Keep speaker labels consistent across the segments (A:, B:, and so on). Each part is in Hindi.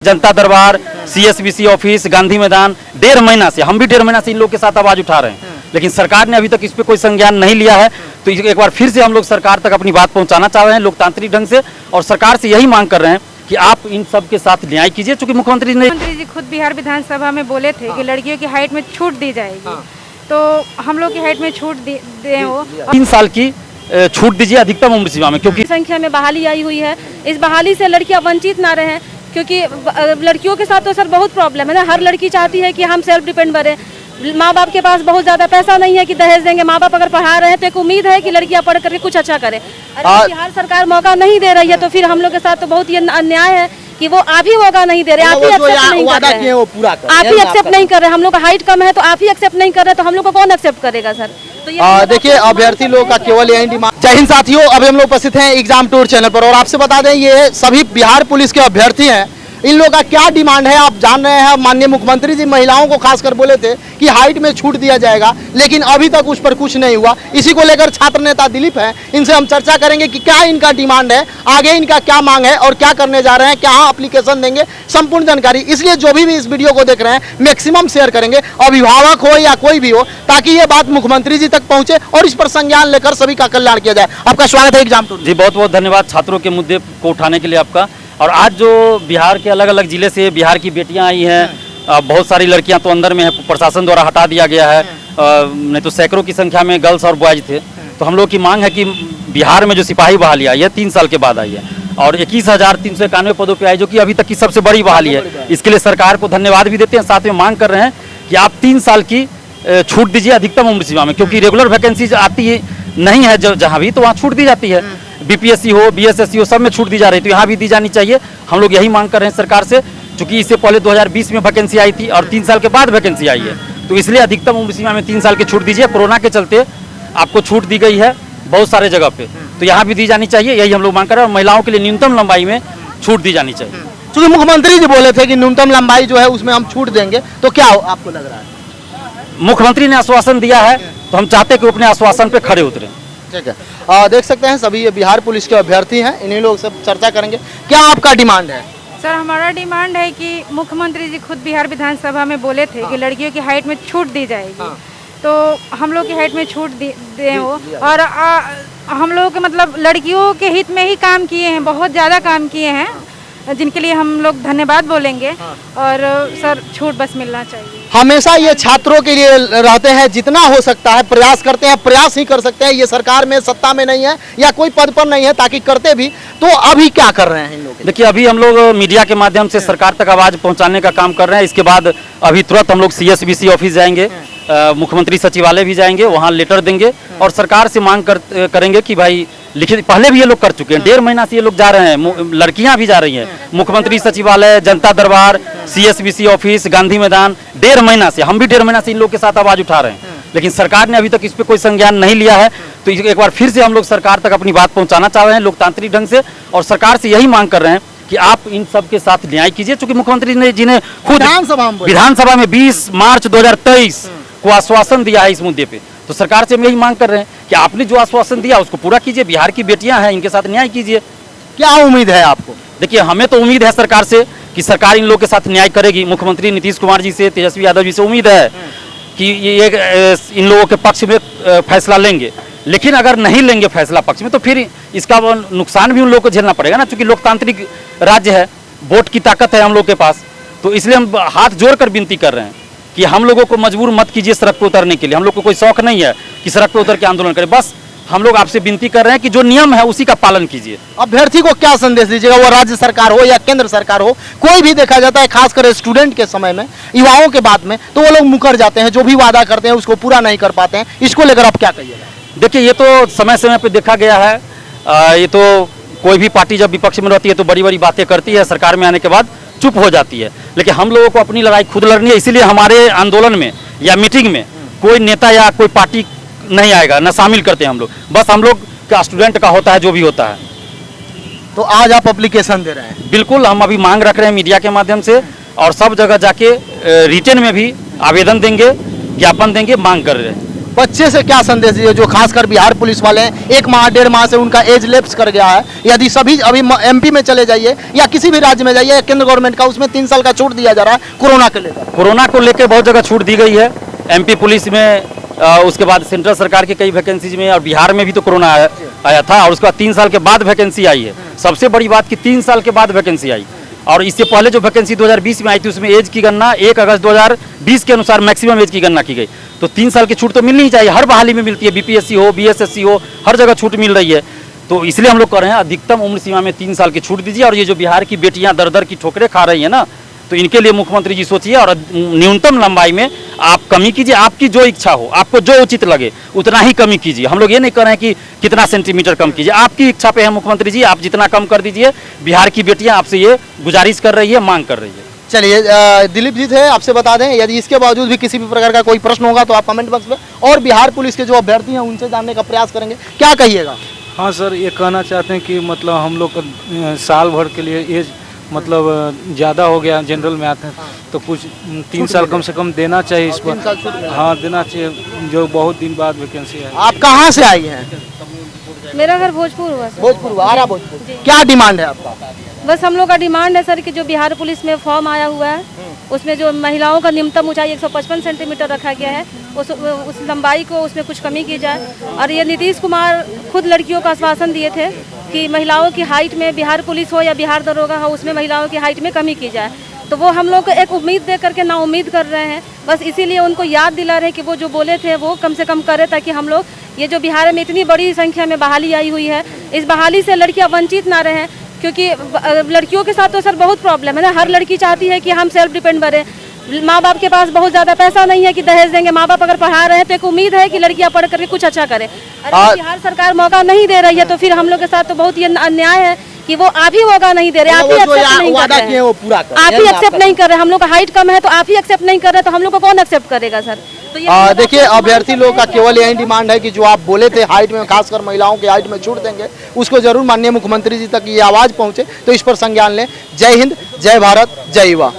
A: जनता दरबार, सीएसबीसी ऑफिस, गांधी मैदान, 1.5 महीना से हम भी 1.5 महीना से इन लोग के साथ आवाज उठा रहे हैं, लेकिन सरकार ने अभी तक इस पे कोई संज्ञान नहीं लिया है। तो एक बार फिर से हम लोग सरकार तक अपनी बात पहुंचाना चाह रहे हैं लोकतांत्रिक ढंग से, और सरकार से यही मांग कर रहे हैं कि आप इन सब के साथ न्याय कीजिए। चूंकि मुख्यमंत्री
B: जी खुद बिहार विधानसभा में बोले थे कि लड़कियों की हाइट में छूट दी जाएगी, तो हम लोग की हाइट में छूट दे वो
A: 3 साल की छूट दीजिए अधिकतम उम्र सीमा में, क्योंकि
C: संख्या में बहाली आई हुई है। इस बहाली से लड़कियां वंचित ना रहें, क्योंकि लड़कियों के साथ तो सर बहुत प्रॉब्लम है ना। हर लड़की चाहती है कि हम सेल्फ डिपेंड बने। माँ बाप के पास बहुत ज़्यादा पैसा नहीं है कि दहेज देंगे। माँ बाप अगर पढ़ा रहे हैं तो एक उम्मीद है कि लड़कियां पढ़ करके कुछ अच्छा करे। अरे बिहार सरकार मौका नहीं दे रही है, तो फिर हम लोग के साथ तो बहुत ही अन्याय है कि वो आप ही मौका नहीं दे रहे, आप ही एक्सेप्ट नहीं कर रहे हैं, आप ही एक्सेप्ट नहीं कर रहे। हम लोग का हाइट कम है तो आप ही एक्सेप्ट नहीं कर रहे, तो हम लोग को कौन एक्सेप्ट करेगा सर? तो
D: देखिए अभ्यर्थी लोग का केवल यही डिमांड। जय हिंद साथियों, अभी हम लोग उपस्थित हैं एग्जाम टूर चैनल पर, और आपसे बता दें ये सभी बिहार पुलिस के अभ्यर्थी हैं। इन लोगों का क्या डिमांड है आप जान रहे हैं। माननीय मुख्यमंत्री जी महिलाओं को खासकर बोले थे कि हाइट में छूट दिया जाएगा, लेकिन अभी तक उस पर कुछ नहीं हुआ। इसी को लेकर छात्र नेता दिलीप हैं, इनसे हम चर्चा करेंगे कि क्या इनका डिमांड है, आगे इनका क्या मांग है और क्या करने जा रहे हैं, क्या एप्लीकेशन देंगे, संपूर्ण जानकारी। इसलिए जो भी इस वीडियो को देख रहे हैं मैक्सिमम शेयर करेंगे, अभिभावक हो या कोई भी हो, ताकि ये बात मुख्यमंत्री जी तक पहुंचे और इस पर संज्ञान लेकर सभी का कल्याण किया जाए। आपका स्वागत है एग्जाम टूर।
A: जी बहुत बहुत धन्यवाद छात्रों के मुद्दे को उठाने के लिए आपका। और आज जो बिहार के अलग अलग जिले से बिहार की बेटियां आई हैं, बहुत सारी लड़कियां तो अंदर में है, प्रशासन द्वारा हटा दिया गया है, नहीं तो सैकड़ों की संख्या में गर्ल्स और बॉयज थे। तो हम लोग की मांग है कि बिहार में जो सिपाही बहाली आई है 3 साल के बाद आई है, और 21,391 पदों पे आई, जो कि अभी तक की सबसे बड़ी बहाली है। इसके लिए सरकार को धन्यवाद भी देते हैं, साथ में मांग कर रहे हैं कि आप 3 साल की छूट दीजिए अधिकतम उम्र सीमा में, क्योंकि रेगुलर वैकेंसी आती ही नहीं है जहाँ भी, तो वहाँ छूट दी जाती है। बीपीएससी हो, बीएसएससी हो, सब में छूट दी जा रही है, तो यहाँ भी दी जानी चाहिए। हम लोग यही मांग कर रहे हैं सरकार से, क्योंकि इससे पहले 2020 में वैकेंसी आई थी और 3 साल के बाद वैकेंसी आई है, तो इसलिए अधिकतम उम्र सीमा में 3 साल की छूट दीजिए। कोरोना के चलते आपको छूट दी गई है बहुत सारे जगह पे, तो यहाँ भी दी जानी चाहिए। यही हम लोग मांग कर रहे हैं, और महिलाओं के लिए न्यूनतम लंबाई में छूट दी जानी चाहिए।
D: क्योंकि मुख्यमंत्री जी बोले थे कि न्यूनतम लंबाई जो है उसमें हम छूट देंगे, तो क्या आपको लग रहा है?
A: मुख्यमंत्री ने आश्वासन दिया है, तो हम चाहते हैं कि अपने आश्वासन पे खड़े उतरें।
D: ठीक है, देख सकते हैं सभी ये बिहार पुलिस के अभ्यर्थी हैं, इन्हीं लोग सब चर्चा करेंगे। क्या आपका डिमांड है?
B: सर हमारा डिमांड है कि मुख्यमंत्री जी खुद बिहार विधानसभा में बोले थे कि लड़कियों की हाइट में छूट दी जाएगी, तो हम लोग की हाइट में छूट दे वो, और हम लोग मतलब लड़कियों के हित में ही काम किए हैं, बहुत ज़्यादा काम किए हैं, जिनके लिए हम लोग धन्यवाद बोलेंगे। और सर छूट बस मिलना चाहिए।
D: हमेशा ये छात्रों के लिए रहते हैं, जितना हो सकता है प्रयास करते हैं, प्रयास ही कर सकते हैं। ये सरकार में सत्ता में नहीं है या कोई पद पर नहीं है, ताकि करते भी तो अभी क्या कर रहे हैं इन लोग?
A: देखिए अभी हम लोग मीडिया के माध्यम से सरकार तक आवाज पहुंचाने का काम कर रहे हैं। इसके बाद अभी तुरंत हम लोग सीएसबीसी ऑफिस जाएंगे, मुख्यमंत्री सचिवालय भी जाएंगे, वहाँ लेटर देंगे और सरकार से मांग करेंगे कि भाई लिखित, पहले भी ये लोग कर चुके हैं, 1.5 महीना से ये लोग जा रहे हैं, लड़कियां भी जा रही हैं, मुख्यमंत्री सचिवालय, जनता दरबार, सीएसबीसी ऑफिस, गांधी मैदान, 1.5 महीना से हम भी 1.5 महीना से इन लोग के साथ आवाज उठा रहे हैं, लेकिन सरकार ने अभी तक इस पे कोई संज्ञान नहीं लिया है। तो एक बार फिर से हम लोग सरकार तक अपनी बात पहुंचाना चाह रहे हैं लोकतांत्रिक ढंग से, और सरकार से यही मांग कर रहे हैं कि आप इन सब के साथ न्याय कीजिए। चूंकि मुख्यमंत्री जी ने खुद विधानसभा में 20 मार्च 2023 को आश्वासन दिया है इस मुद्दे पे, तो सरकार से हम यही मांग कर रहे हैं कि आपने जो आश्वासन दिया उसको पूरा कीजिए। बिहार की बेटियां हैं, इनके साथ न्याय कीजिए।
D: क्या उम्मीद है आपको?
A: देखिए हमें तो उम्मीद है सरकार से कि सरकार इन लोग के साथ न्याय करेगी। मुख्यमंत्री नीतीश कुमार जी से, तेजस्वी यादव जी से उम्मीद है कि ये इन लोगों के पक्ष में फैसला लेंगे, लेकिन अगर नहीं लेंगे फैसला पक्ष में, तो फिर इसका नुकसान भी उन लोगों को झेलना पड़ेगा ना। चूंकि लोकतांत्रिक राज्य है, वोट की ताकत है हम लोग के पास, तो इसलिए हम हाथ जोड़कर विनती कर रहे हैं कि हम लोगों को मजबूर मत कीजिए सड़क पर उतरने के लिए। हम लोग को कोई शौक नहीं है कि सड़क पर उतर के आंदोलन करें, बस हम लोग आपसे विनती कर रहे हैं कि जो नियम है उसी का पालन कीजिए।
D: अभ्यर्थी को क्या संदेश दीजिएगा? वो राज्य सरकार हो या केंद्र सरकार हो, कोई भी देखा जाता है खासकर स्टूडेंट के समय में, युवाओं के बाद में, तो वो लोग मुकर जाते हैं, जो भी वादा करते हैं उसको पूरा नहीं कर पाते हैं। इसको लेकर आप क्या कहिएगा?
A: देखिए ये तो समय समय पे देखा गया है, ये तो कोई भी पार्टी जब विपक्ष में रहती है तो बड़ी बड़ी बातें करती है, सरकार में आने के बाद चुप हो जाती है। लेकिन हम लोगों को अपनी लड़ाई खुद लड़नी है, इसीलिए हमारे आंदोलन में या मीटिंग में कोई नेता या कोई पार्टी नहीं आएगा, न शामिल करते हैं हम लोग, बस हम लोग का स्टूडेंट का होता है जो भी होता है।
D: तो आज आप एप्लीकेशन दे रहे हैं?
A: बिल्कुल, हम अभी मांग रख रहे हैं मीडिया के माध्यम से, और सब जगह जाके रिटर्न में भी आवेदन देंगे, ज्ञापन देंगे, मांग कर रहे हैं।
D: बच्चे से क्या संदेश दीजिए जो खासकर बिहार पुलिस वाले हैं, 1 माह 1.5 माह से उनका एज लेप्स कर गया है। यदि सभी अभी MP में चले जाइए या किसी भी राज्य में जाइए केंद्र गवर्नमेंट का, उसमें 3 साल का छूट दिया जा रहा है कोरोना के लेकर।
A: कोरोना को लेकर बहुत जगह छूट दी गई है, MP पुलिस में, उसके बाद सेंट्रल सरकार के कई वैकेंसीज में, और बिहार में भी तो कोरोना आया था, और उसके बाद 3 साल के बाद वैकेंसी आई है। सबसे बड़ी बात कि 3 साल के बाद वैकेंसी आई, और इससे पहले जो वैकेंसी 2020 में आई थी उसमें एज की गणना 1 अगस्त 2020 के अनुसार मैक्सिमम एज की गणना की गई। तो 3 साल की छूट तो मिलनी ही चाहिए, हर बहाली में मिलती है, BPSC हो, BSSC हो, हर जगह छूट मिल रही है। तो इसलिए हम लोग कह रहे हैं अधिकतम उम्र सीमा में 3 साल की छूट दीजिए। और ये जो बिहार की बेटियां दर दर की ठोकरें खा रही हैं ना, तो इनके लिए मुख्यमंत्री जी सोचिए और न्यूनतम लंबाई में आप कमी कीजिए। आपकी जो इच्छा हो, आपको जो उचित लगे उतना ही कमी कीजिए। हम लोग ये नहीं कर रहे हैं कि कितना सेंटीमीटर कम कीजिए, आपकी इच्छा पे है मुख्यमंत्री जी, आप जितना कम कर दीजिए। बिहार की बेटियां आपसे ये गुजारिश कर रही है, मांग कर रही है।
D: चलिए दिलीप जी थे, आपसे बता दें यदि इसके बावजूद भी किसी भी प्रकार का कोई प्रश्न होगा तो आप कमेंट बॉक्स में, और बिहार पुलिस के जो अभ्यर्थी हैं उनसे जानने का प्रयास करेंगे। क्या कहिएगा?
E: हाँ सर, ये कहना चाहते हैं कि मतलब हम लोग का साल भर के लिए एज मतलब ज़्यादा हो गया, जनरल में आते हैं तो कुछ 3 साल कम से कम देना चाहिए इस पर। हाँ देना चाहिए, जो बहुत दिन बाद वैकेंसी है।
D: आप कहाँ से आई हैं?
C: मेरा घर भोजपुर हुआ सर।
D: भोजपुर, आरा भोजपुर। क्या डिमांड है आपका?
C: बस हम लोग का डिमांड है सर कि जो बिहार पुलिस में फॉर्म आया हुआ है उसमें जो महिलाओं का न्यूनतम ऊंचाई 155 सेंटीमीटर रखा गया है, उस लंबाई को उसमें कुछ कमी की जाए। और ये नीतीश कुमार खुद लड़कियों का आश्वासन दिए थे कि महिलाओं की हाइट में, बिहार पुलिस हो या बिहार दरोगा हो, उसमें महिलाओं की हाइट में कमी की जाए। तो वो हम लोग को एक उम्मीद दे करके ना उम्मीद कर रहे हैं। बस इसीलिए उनको याद दिला रहे हैं कि वो जो बोले थे वो कम से कम करें, ताकि हम लोग ये जो बिहार में इतनी बड़ी संख्या में बहाली आई हुई है, इस बहाली से लड़कियां वंचित ना रहें। क्योंकि लड़कियों के साथ तो सर बहुत प्रॉब्लम है ना, हर लड़की चाहती है कि हम सेल्फ डिपेंड बने। माँ बाप के पास बहुत ज़्यादा पैसा नहीं है कि दहेज देंगे। माँ बाप अगर पढ़ा रहे हैं तो एक उम्मीद है कि लड़कियां पढ़ करके कुछ अच्छा करें। अरे बिहार सरकार मौका नहीं दे रही है तो फिर हम लोग के साथ तो बहुत ये अन्याय है कि वो आप ही मौका नहीं दे रहे, आप ही एक्सेप्ट नहीं कर रहे हैं, आप ही एक्सेप्ट नहीं कर रहे। हम लोग का हाइट कम है तो आप ही एक्सेप्ट नहीं कर रहे, तो हम लोग को कौन एक्सेप्ट करेगा सर? तो
D: देखिए अभ्यर्थी लोग का केवल यही डिमांड है कि जो आप बोले थे हाइट में, खासकर महिलाओं की हाइट में छूट देंगे, उसको जरूर माननीय मुख्यमंत्री जी तक ये आवाज पहुंचे, तो इस पर संज्ञान लें। जय हिंद, जय भारत, जय युवा।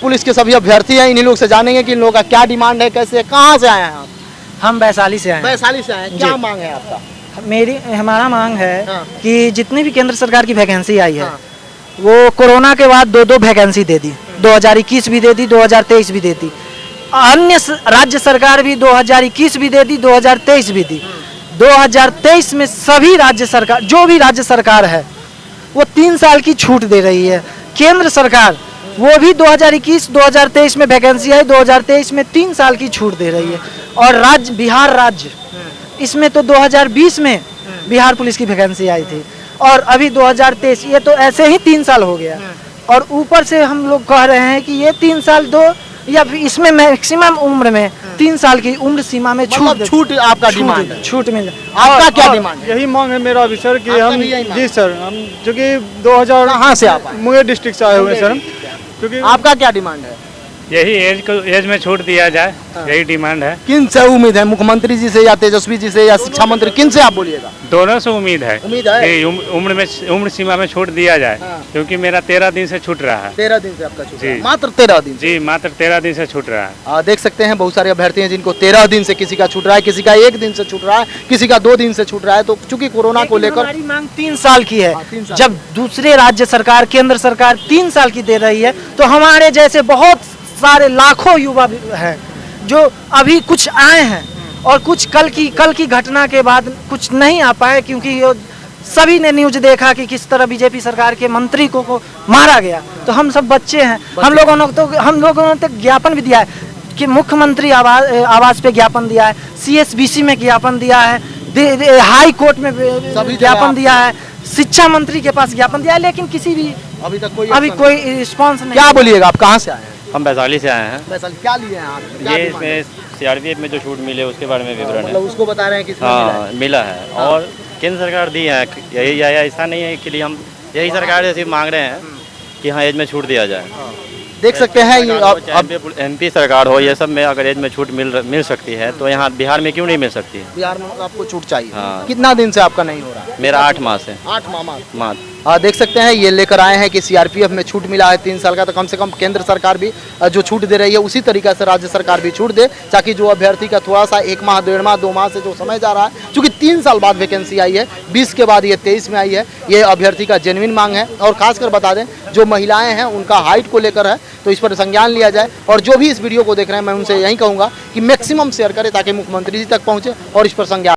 D: पुलिस के सभी अभ्यर्थी हैं, इन्हीं लोग से जानेंगे कि इन लोगों का क्या डिमांड है, कैसे, कहाँ से आए हैं आप?
F: हम वैशाली से आए हैं।
D: वैशाली से आए हैं, क्या मांग है आपका?
F: हमारा मांग है
D: हाँ।
F: कि जितनी भी केंद्र सरकार की वैकेंसी आई है वो कोरोना के बाद 2-2 वैकेंसी दे दी, 2021 भी दे दी, 2023 भी दे दी। अन्य राज्य सरकार भी 2021 भी दे दी, 2023 भी दी। 2023 में सभी राज्य सरकार, जो भी राज्य सरकार है वो 3 साल की छूट दे रही है। केंद्र सरकार वो भी 2021-2023 में वैकेंसी आई, 2023 में 3 साल की छूट दे रही है। और राज्य, बिहार राज्य, इसमें तो 2020 में बिहार पुलिस की वैकेंसी आई थी और अभी 2023, ये तो ऐसे ही 3 साल हो गया। और ऊपर से हम लोग कह रहे हैं कि ये 3 साल दो, या इसमें मैक्सिमम उम्र में 3 साल की उम्र सीमा में
D: छूट आपका डिमांड है?
F: छूट मिल।
D: आपका क्या डिमांड है?
E: यही मांग है मेरा भी सर कि हम, जी सर, हम जो कि 2000
D: कहाँ से आप आए?
E: मुंगेर डिस्ट्रिक्ट से आए हुए हैं सर हम, क्योंकि
D: आपका क्या डिमांड है?
G: यही एज में छूट दिया जाए, यही डिमांड है।
D: किन से उम्मीद है, मुख्यमंत्री जी से या तेजस्वी जी से या शिक्षा मंत्री, किन से आप बोलिएगा?
G: दोनों से उम्मीद है
D: कि
G: उम्र सीमा में छूट दिया जाए, क्योंकि मेरा 13 दिन से छूट रहा है।
D: 13 दिन से आपका छूट
G: जी।
D: रहा है? मात्र 13 दिन?
G: जी, मात्र 13 दिन से छूट रहा है।
D: देख सकते हैं बहुत सारे अभ्यर्थी हैं जिनको 13 दिन से किसी का छूट रहा है, किसी का 1 दिन से छूट रहा है, किसी का 2 दिन से छूट रहा है। तो चूंकि कोरोना को लेकर
F: हमारी मांग 3 साल की है।
D: 3 साल।
F: जब दूसरे राज्य सरकार, केंद्र सरकार 3 साल की दे रही है, तो हमारे जैसे बहुत सारे लाखों युवा हैं जो अभी कुछ आए हैं और कुछ कल की घटना के बाद कुछ नहीं आ पाए, क्योंकि सभी ने न्यूज देखा कि किस तरह बीजेपी सरकार के मंत्री को मारा गया। तो हम सब बच्चे हैं, हम लोगों ने तो ज्ञापन भी दिया है कि मुख्यमंत्री आवास पे ज्ञापन दिया है, CSBC में ज्ञापन दिया है, हाई कोर्ट में ज्ञापन दिया है, शिक्षा मंत्री के पास ज्ञापन दिया है, लेकिन किसी भी अभी कोई रिस्पॉन्स नहीं।
D: क्या बोलिएगा, आप कहाँ से आए हैं?
A: हम वैशाली से आए हैं।
D: वैशाली क्या लिए हैं आप? क्या
A: ये
D: डिमांड है?
A: इसमें CRPF में जो छूट मिले उसके बारे में विवरण है।
D: मतलब उसको बता रहे हैं कि इसमें मिला है।
A: हाँ, मिला है और केंद्र सरकार दी है, यही आया, ऐसा नहीं है कि लिए हम यही सरकार से सिर्फ मांग रहे हैं कि हाँ एज में छूट दिया जाए।
D: देख सकते हैं ये अब
A: MP सरकार हो, ये सब में अगर एज में छूट मिल सकती है तो यहाँ बिहार में क्यों नहीं मिल सकती है?
D: बिहार में आपको छूट चाहिए।
A: हाँ।
D: कितना दिन से आपका नहीं हो रहा है?
A: मेरा 8 माह से।
D: 8 माह। देख सकते हैं ये लेकर आए हैं कि सीआरपीएफ में छूट मिला है 3 साल का, तो कम से कम केंद्र सरकार भी जो छूट दे रही है उसी तरीके से राज्य सरकार भी छूट दे, ताकि जो अभ्यर्थी का थोड़ा सा 1 माह 1.5 माह 2 माह से जो समय जा रहा है, क्योंकि 3 साल बाद वैकेंसी आई है, 20 के बाद ये 23 में आई है, ये अभ्यर्थी का जेन्युइन मांग है। और खासकर बता दें जो महिलाएं हैं उनका हाइट को लेकर है, तो इस पर संज्ञान लिया जाए। और जो भी इस वीडियो को देख रहे हैं मैं उनसे यही कहूँगा कि मैक्सिमम शेयर करें ताकि मुख्यमंत्री जी तक पहुँचे और इस पर संज्ञान